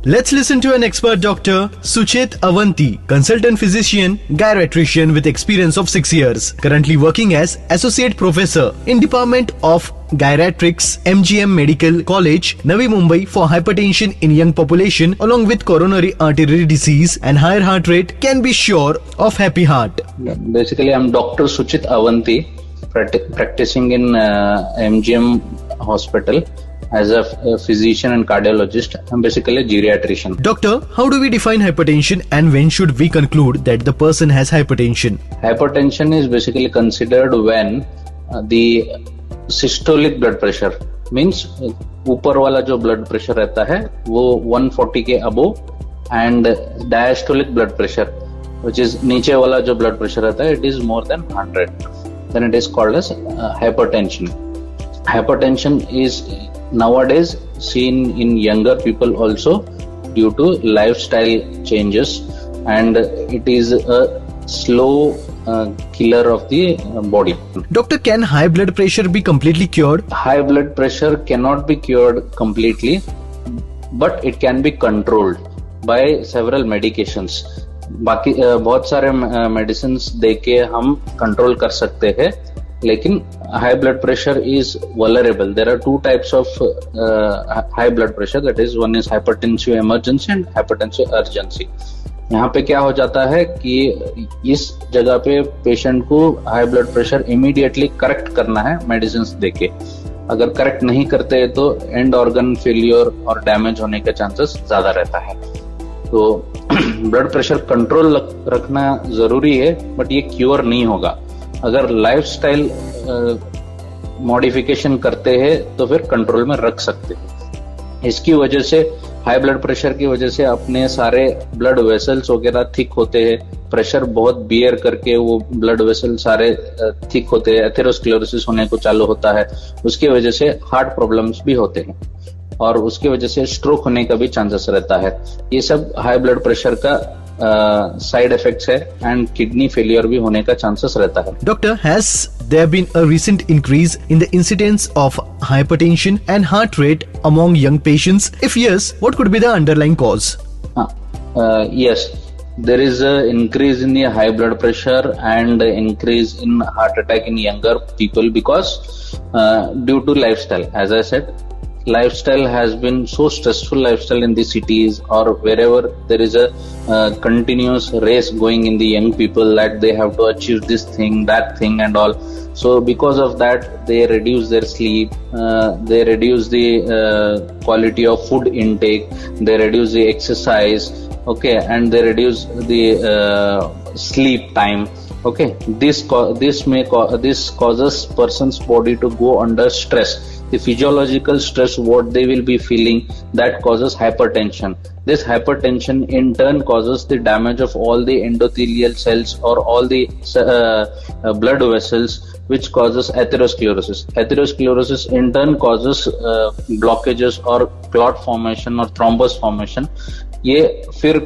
Let's listen to an expert doctor, Suchit Avanti, consultant physician, geriatrician with experience of 6 years, currently working as associate professor in Department of Geriatrics, MGM Medical College, Navi Mumbai for hypertension in young population along with coronary artery disease and higher heart rate can be sure of happy heart. Basically, I'm Dr. Suchit Avanti, practicing in MGM Hospital as a physician and cardiologist. I'm basically a geriatrician. Doctor, how do we define hypertension and when should we conclude that the person has hypertension? Hypertension is basically considered when the systolic blood pressure means ऊपर वाला जो blood pressure रहता है वो 140 के above and diastolic blood pressure which is नीचे वाला जो blood pressure रहता है it is more than 100, then it is called as hypertension. Hypertension is nowadays seen in younger people also due to lifestyle changes, and it is a slow killer of the body. Doctor, can high blood pressure be completely cured? High blood pressure cannot be cured completely, but it can be controlled by several medications. बाकी बहुत सारे medicines देके हम control कर सकते हैं, लेकिन high blood pressure is vulnerable. There are two types of high blood pressure, that is one is hypertensive emergency and hypertensive urgency. यहाँ पे क्या हो जाता है कि इस जगह पे पेशेंट को high blood pressure immediately correct करना है मेडिसिन देके. अगर करेक्ट नहीं करते तो एंड ऑर्गन फेलियर और डैमेज होने का चांसेस ज्यादा रहता है. तो ब्लड प्रेशर कंट्रोल रखना जरूरी है, बट ये क्योर नहीं होगा. अगर लाइफस्टाइल मॉडिफिकेशन करते हैं तो फिर कंट्रोल में रख सकते हैं. इसकी वजह से हाई ब्लड प्रेशर की वजह से अपने सारे ब्लड वेसल्स वगैरह थिक होते हैं. प्रेशर बहुत बियर करके वो ब्लड वेसल सारे थिक होते हैं, एथेरोस्क्लेरोसिस होने को चालू होता है. उसकी वजह से हार्ट प्रॉब्लम्स भी होते हैं और उसकी वजह से स्ट्रोक होने का भी चांसेस रहता है. ये सब हाई ब्लड प्रेशर का साइड इफेक्ट्स है एंड किडनी फेलियर भी होने का चांसेस रहता है. Doctor, has there been a recent increase in the incidence of hypertension and heart rate among young patients? If yes, what could be the underlying cause? Yes, there is an increase in the high blood pressure and increase in heart attack in younger people because due to lifestyle. As I said, lifestyle has been so stressful lifestyle in the cities or wherever there is a continuous race going in the young people that they have to achieve this thing, that thing and all. So because of that they reduce their sleep, they reduce the quality of food intake, they reduce the exercise, okay, and they reduce the sleep time. Okay, this causes person's body to go under stress. The physiological stress what they will be feeling, that causes hypertension. This hypertension in turn causes the damage of all the endothelial cells or all the blood vessels, which causes atherosclerosis. Atherosclerosis in turn causes blockages or clot formation or thrombus formation. ये फिर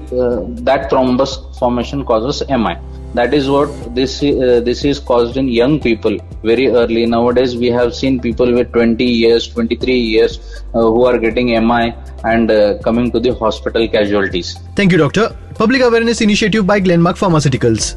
that thrombus formation causes MI. That is what this is caused in young people very early. Nowadays we have seen people with 20 years, 23 years who are getting MI and coming to the hospital casualties. Thank you, doctor. Public awareness initiative by Glenmark Pharmaceuticals.